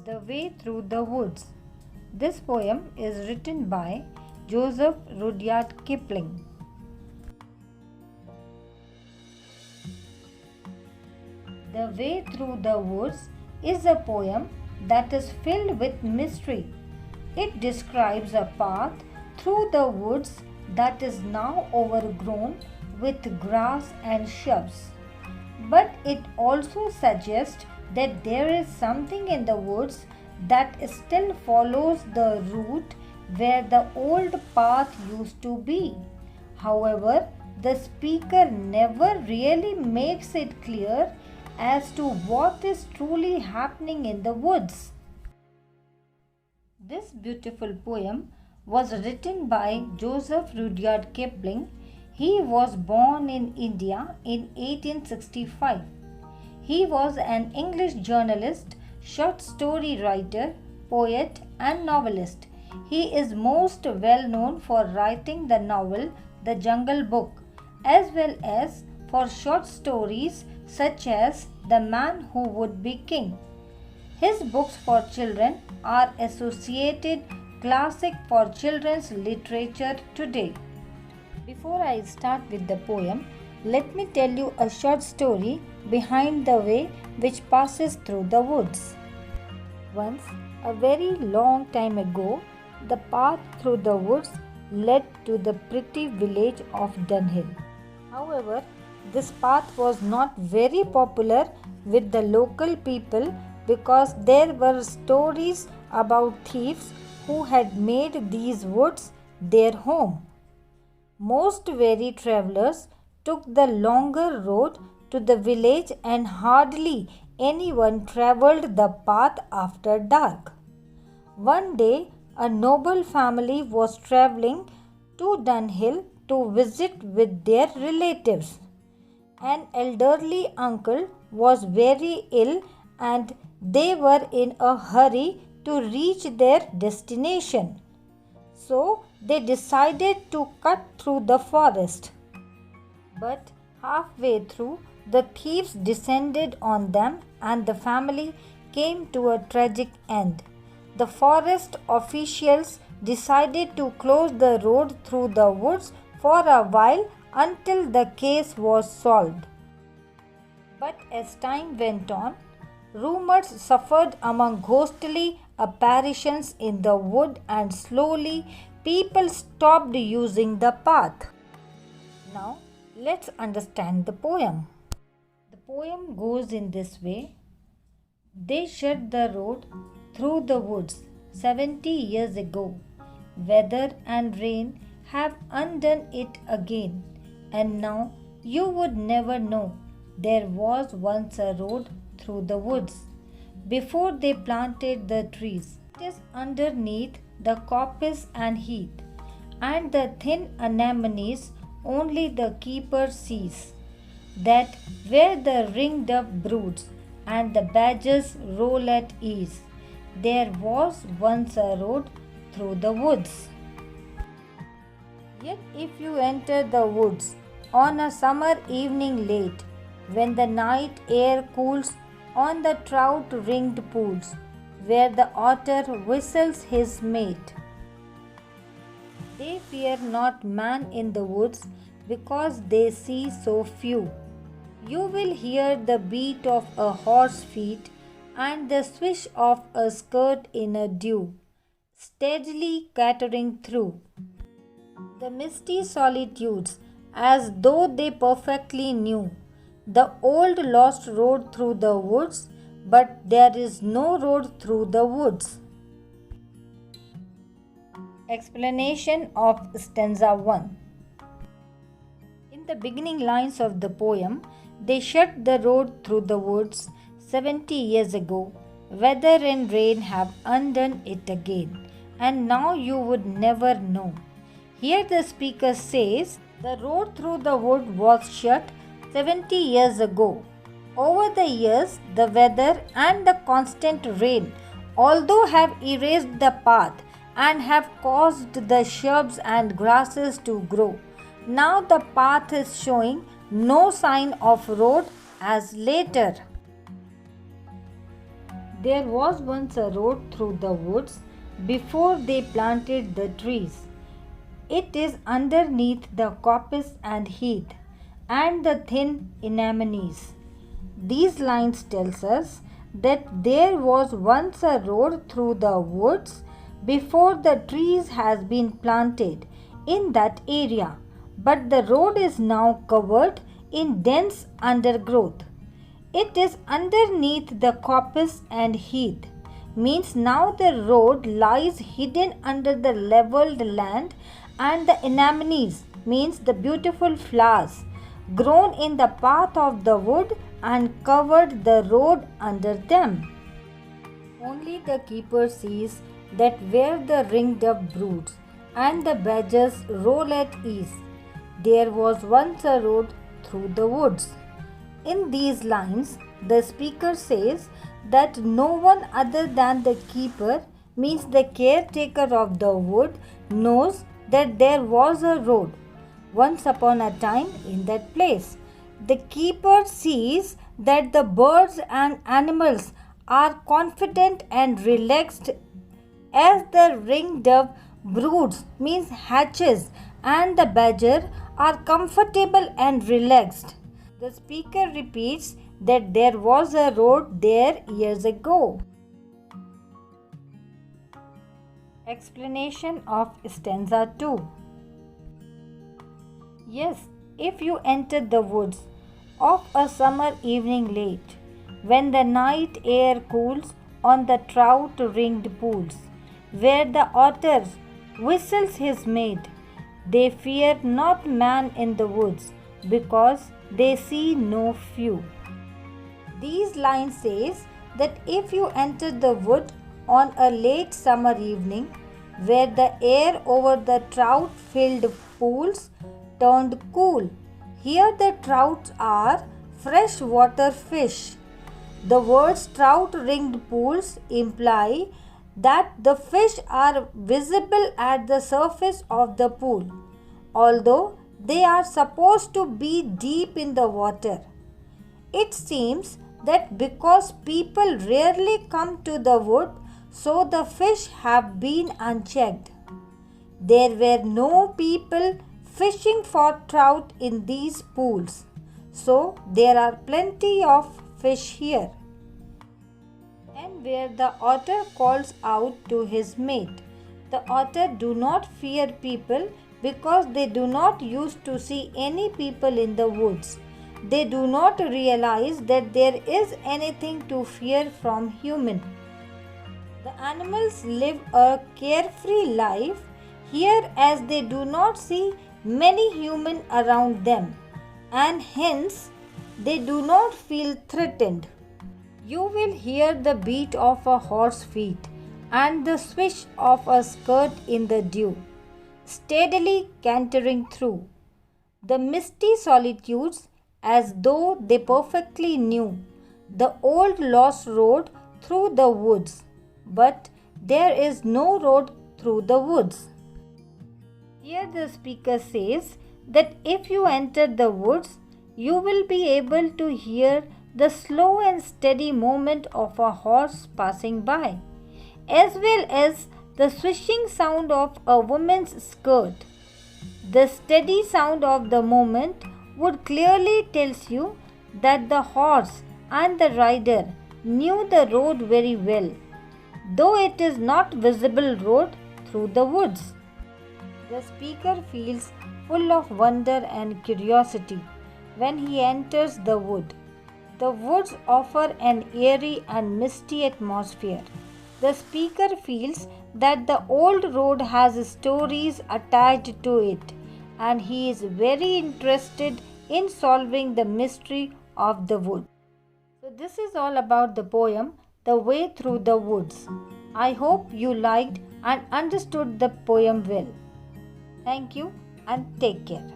The Way Through the Woods. This poem is written by Joseph Rudyard Kipling. The Way Through the Woods is a poem that is filled with mystery. It describes a path through the woods that is now overgrown with grass and shrubs. But it also suggests that there is something in the woods that still follows the route where the old path used to be. However, the speaker never really makes it clear as to what is truly happening in the woods. This beautiful poem was written by Joseph Rudyard Kipling. He was born in India in 1865. He was an English journalist, short story writer, poet, and novelist. He is most well known for writing the novel The Jungle Book, as well as for short stories such as The Man Who Would Be King. His books for children are associated classic for children's literature today. Before I start with the poem, let me tell you a short story behind the way which passes through the woods. Once, a very long time ago, the path through the woods led to the pretty village of Dunhill. However, this path was not very popular with the local people because there were stories about thieves who had made these woods their home. Most weary travelers took the longer road to the village and hardly anyone traveled the path after dark. One day, a noble family was traveling to Dunhill to visit with their relatives. An elderly uncle was very ill and they were in a hurry to reach their destination. So they decided to cut through the forest. But halfway through, the thieves descended on them and the family came to a tragic end. The forest officials decided to close the road through the woods for a while until the case was solved. But as time went on, rumors suffered among ghostly apparitions in the wood and slowly people stopped using the path. Now let's understand the poem. The poem goes in this way. They shut the road through the woods 70 years ago. Weather and rain have undone it again, and now you would never know there was once a road through the woods before they planted the trees. It is underneath the coppice and heath, and the thin anemones only the keeper sees. That where the ringdove broods and the badgers roll at ease, there was once a road through the woods. Yet if you enter the woods on a summer evening late, when the night air cools on the trout-ringed pools, where the otter whistles his mate, they fear not man in the woods because they see so few. You will hear the beat of a horse's feet and the swish of a skirt in a dew, steadily clattering through the misty solitudes as though they perfectly knew the old lost road through the woods, but there is no road through the woods. Explanation of stanza 1. In the beginning lines of the poem, they shut the road through the woods 70 years ago. Weather and rain have undone it again, and now you would never know. Here the speaker says the road through the wood was shut 70 years ago. Over the years, the weather and the constant rain, although have erased the path and have caused the shrubs and grasses to grow, now the path is showing no sign of road as later. There was once a road through the woods before they planted the trees. It is underneath the coppice and heath and the thin anemones. These lines tells us that there was once a road through the woods before the trees has been planted in that area, but the road is now covered in dense undergrowth. It is underneath the coppice and heath, means now the road lies hidden under the leveled land, and the anemones, means the beautiful flowers, grown in the path of the wood and covered the road under them. Only the keeper sees that where the ringdove broods and the badgers roll at ease, there was once a road through the woods. In these lines, the speaker says that no one other than the keeper, means the caretaker of the wood, knows that there was a road once upon a time in that place. The keeper sees that the birds and animals are confident and relaxed as the ringdove broods, means hatches, and the badger are comfortable and relaxed. The speaker repeats that there was a road there years ago. Explanation of stanza 2. Yes, if you entered the woods of a summer evening late, when the night air cools on the trout-ringed pools, where the otter whistles his mate, they fear not man in the woods, because they see no few. These lines says that if you enter the wood on a late summer evening, where the air over the trout-filled pools turned cool, here the trouts are freshwater fish. The words trout-ringed pools imply that the fish are visible at the surface of the pool, although they are supposed to be deep in the water. It seems that because people rarely come to the wood, so the fish have been unchecked. There were no people fishing for trout in these pools, so there are plenty of fish here. And where the otter calls out to his mate, the otter do not fear people because they do not used to see any people in the woods. They do not realize that there is anything to fear from human. The animals live a carefree life here as they do not see many human around them, and hence they do not feel threatened. You will hear the beat of a horse's feet and the swish of a skirt in the dew, steadily cantering through the misty solitudes as though they perfectly knew the old lost road through the woods. But there is no road through the woods. Here the speaker says that if you enter the woods, you will be able to hear the slow and steady movement of a horse passing by, as well as the swishing sound of a woman's skirt. The steady sound of the movement would clearly tells you that the horse and the rider knew the road very well, though it is not visible road through the woods. The speaker feels full of wonder and curiosity when he enters the wood. The woods offer an eerie and misty atmosphere. The speaker feels that the old road has stories attached to it, and he is very interested in solving the mystery of the wood. So this is all about the poem The Way Through the Woods. I hope you liked and understood the poem well. Thank you and take care.